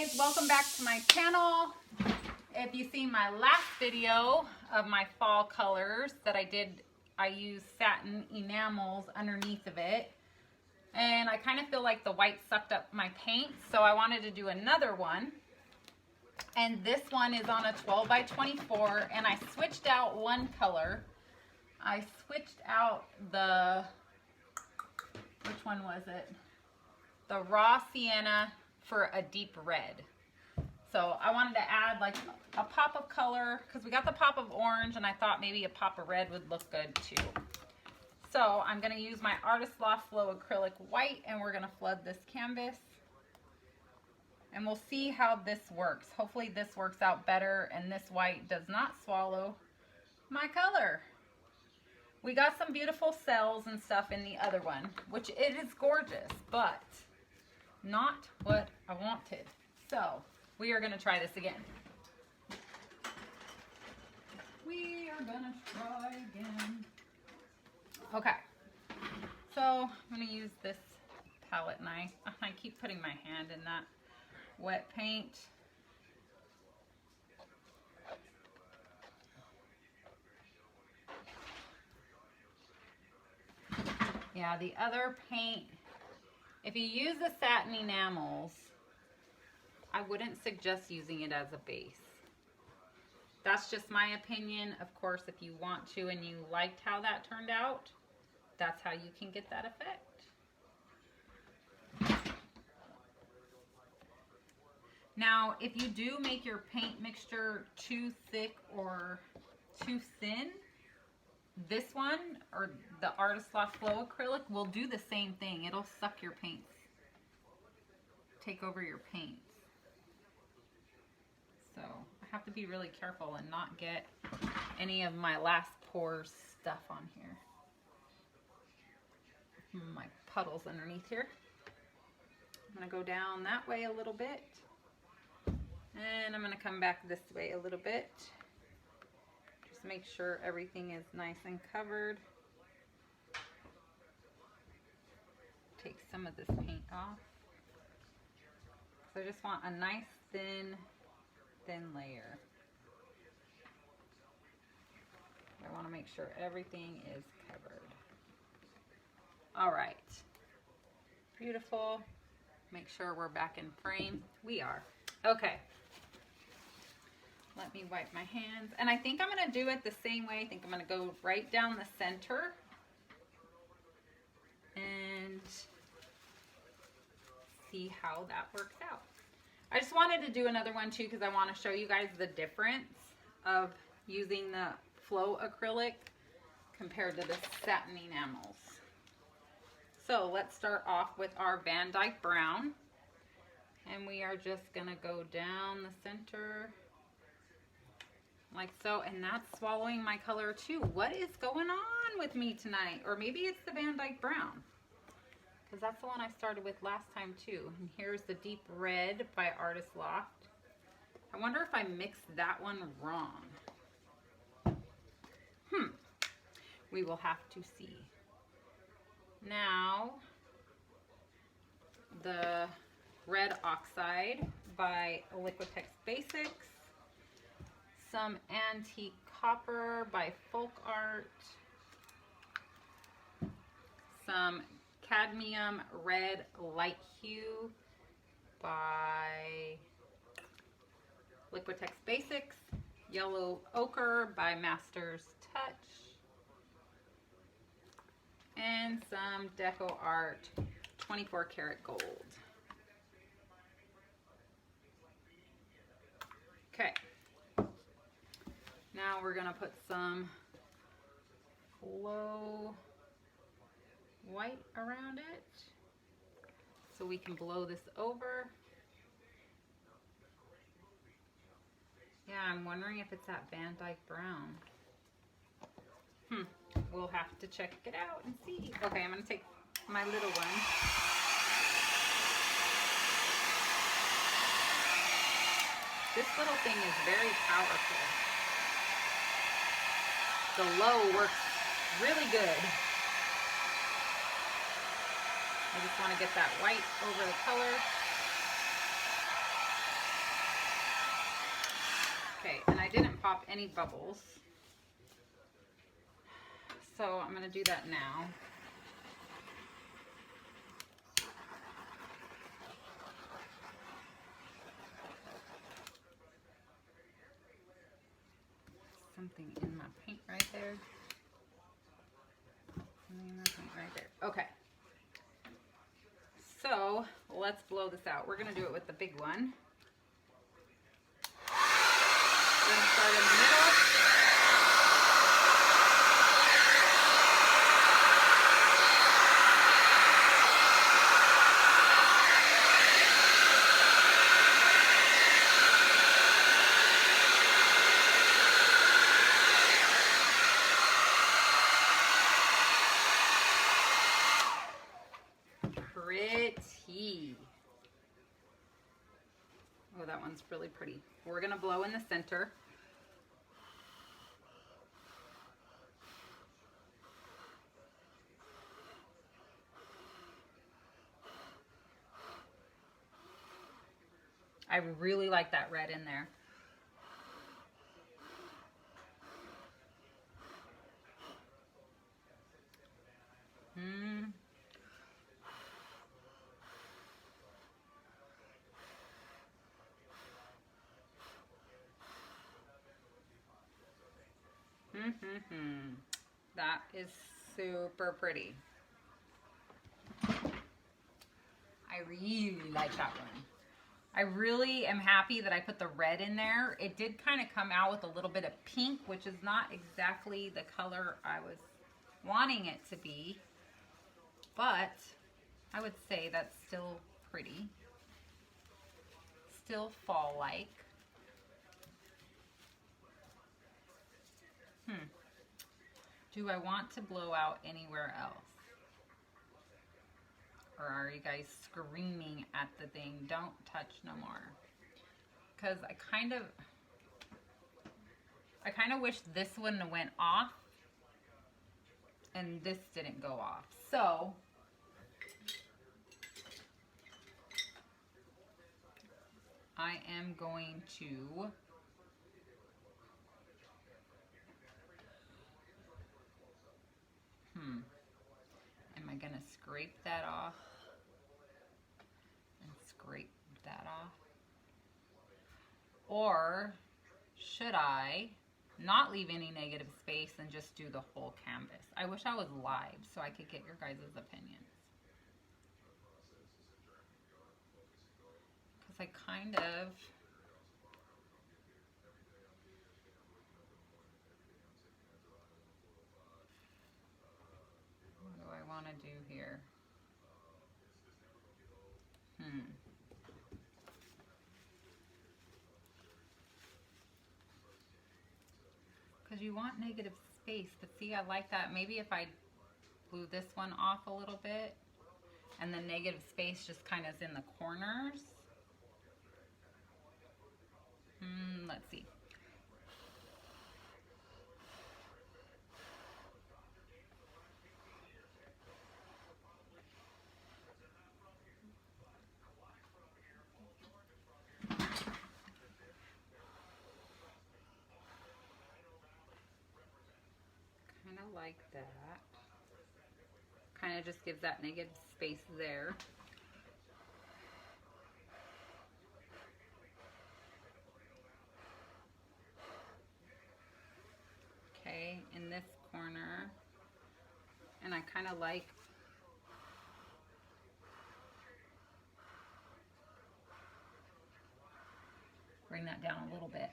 guys, welcome back to my channel. If you see my last video of my fall colors that I did, I used satin enamels underneath of it, and I kind of feel like the white sucked up my paint, so I wanted to do another one. And this one is on a 12 by 24, and I switched out one color. I switched out the, which one was it? The raw sienna for a deep red. So I wanted to add like a pop of color because we got the pop of orange, and I thought maybe a pop of red would look good too. So I'm going to use my Artist Loft Flow Acrylic White, and we're going to flood this canvas. And we'll see how this works. Hopefully this works out better and this white does not swallow my color. We got some beautiful cells and stuff in the other one, which it is gorgeous, but not what I wanted. So we are going to try this again. We are going to try again. Okay, so I'm going to use this palette knife. I keep putting my hand in that wet paint. Yeah, the other paint, if you use the satin enamels, I wouldn't suggest using it as a base. That's just my opinion. Of course, if you want to and you liked how that turned out, that's how you can get that effect. Now, if you do make your paint mixture too thick or too thin, this one, or the Artist Loft Flow Acrylic, will do the same thing. It'll suck your paints, take over your paints. So I have to be really careful and not get any of my last pour stuff on here. My puddles underneath here. I'm going to go down that way a little bit. And I'm going to come back this way a little bit. Just make sure everything is nice and covered. Take some of this paint off. So I just want a nice thin layer. I want to make sure everything is covered. All right. Beautiful. Make sure we're back in frame. We are. Okay. Let me wipe my hands. And I think I'm going to do it the same way. I think I'm going to go right down the center. And see how that works out. I just wanted to do another one too because I want to show you guys the difference of using the Flow Acrylic compared to the satin enamels. So let's start off with our Dyke Brown. And we are just going to go down the center like so. And that's swallowing my color too. What is going on with me tonight? Or maybe it's the Dyke Brown, because that's the one I started with last time too. And here's the Deep Red by Artist Loft. I wonder if I mixed that one wrong. We will have to see. Now, the Red Oxide by Liquitex Basics. Some Antique Copper by Folk Art. Some Cadmium Red Light Hue by Liquitex Basics. Yellow Ochre by Master's Touch. And some Deco Art 24 karat gold. Okay. Now we're going to put some Flow White around it so we can blow this over. Yeah, I'm wondering if it's that Dyke Brown. We'll have to check it out and see. Okay, I'm going to take my little one. This little thing is very powerful. The low works really good. I just want to get that white over the color. Okay, and I didn't pop any bubbles. So I'm gonna do that now. Something in my paint right there. Something in my paint right there. Okay. So let's blow this out. We're gonna do it with the big one. We're gonna start in the middle. Pretty. Oh, that one's really pretty. We're gonna blow in the center. I really like that red in there. That is super pretty. I really like that one. I really am happy that I put the red in there. It did kind of come out with a little bit of pink, which is not exactly the color I was wanting it to be, but I would say that's still pretty. Still fall-like. Do I want to blow out anywhere else? Or are you guys screaming at the thing, don't touch no more? Because I kind of wish this one went off and this didn't go off. So I am going to am I gonna scrape that off and scrape that off? Or should I not leave any negative space and just do the whole canvas? I wish I was live so I could get your guys' opinions. Because I kind of... What do I want to do here? Because you want negative space, but see, I like that. Maybe if I blew this one off a little bit and the negative space just kind of is in the corners. Let's see. Kind of like that. Kind of just gives that negative space there. Okay, in this corner. And I kind of like bring that down a little bit.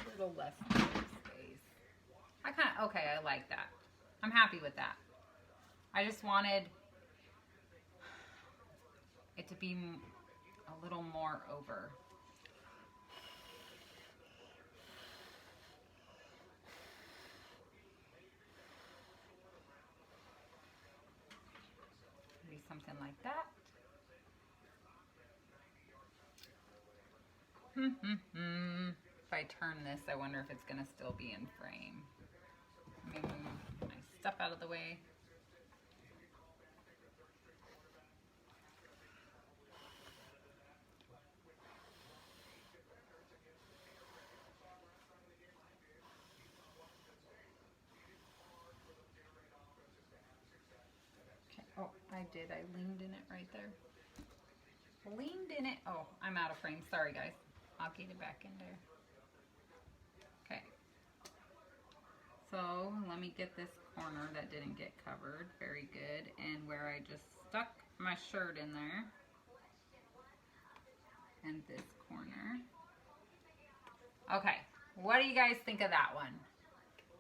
A little less space. I kind of, okay, I like that. I'm happy with that. I just wanted it to be a little more over. Maybe something like that. If I turn this, I wonder if it's going to still be in frame. Let me move my stuff out of the way. I did. I leaned in it right there. Leaned in it. Oh, I'm out of frame. Sorry, guys. I'll get it back in there. Okay. So let me get this corner that didn't get covered. Very good. And where I just stuck my shirt in there. And this corner. Okay. What do you guys think of that one?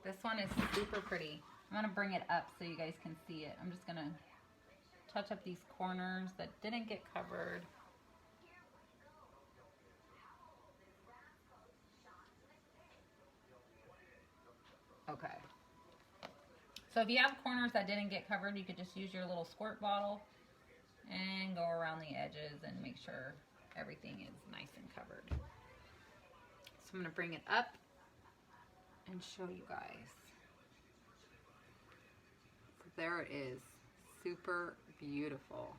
This one is super pretty. I'm going to bring it up so you guys can see it. I'm just going to touch up these corners that didn't get covered. Okay. So if you have corners that didn't get covered, you could just use your little squirt bottle and go around the edges and make sure everything is nice and covered. So I'm going to bring it up and show you guys. So there it is. Super beautiful.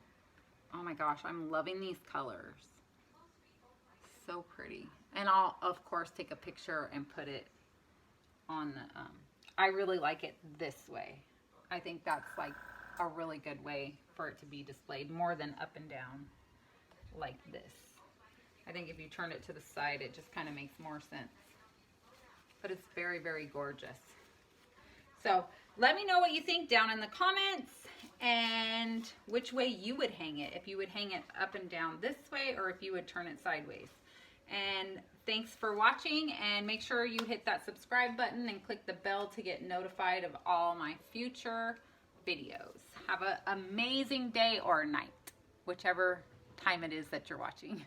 Oh my gosh, I'm loving these colors. So pretty. And I'll, of course, take a picture and put it on the, I really like it this way. I think that's like a really good way for it to be displayed, more than up and down like this. I think if you turn it to the side, it just kind of makes more sense. But it's very, very gorgeous. So let me know what you think down in the comments and which way you would hang it. If you would hang it up and down this way or if you would turn it sideways. And thanks for watching, and make sure you hit that subscribe button and click the bell to get notified of all my future videos. Have an amazing day or night, whichever time it is that you're watching.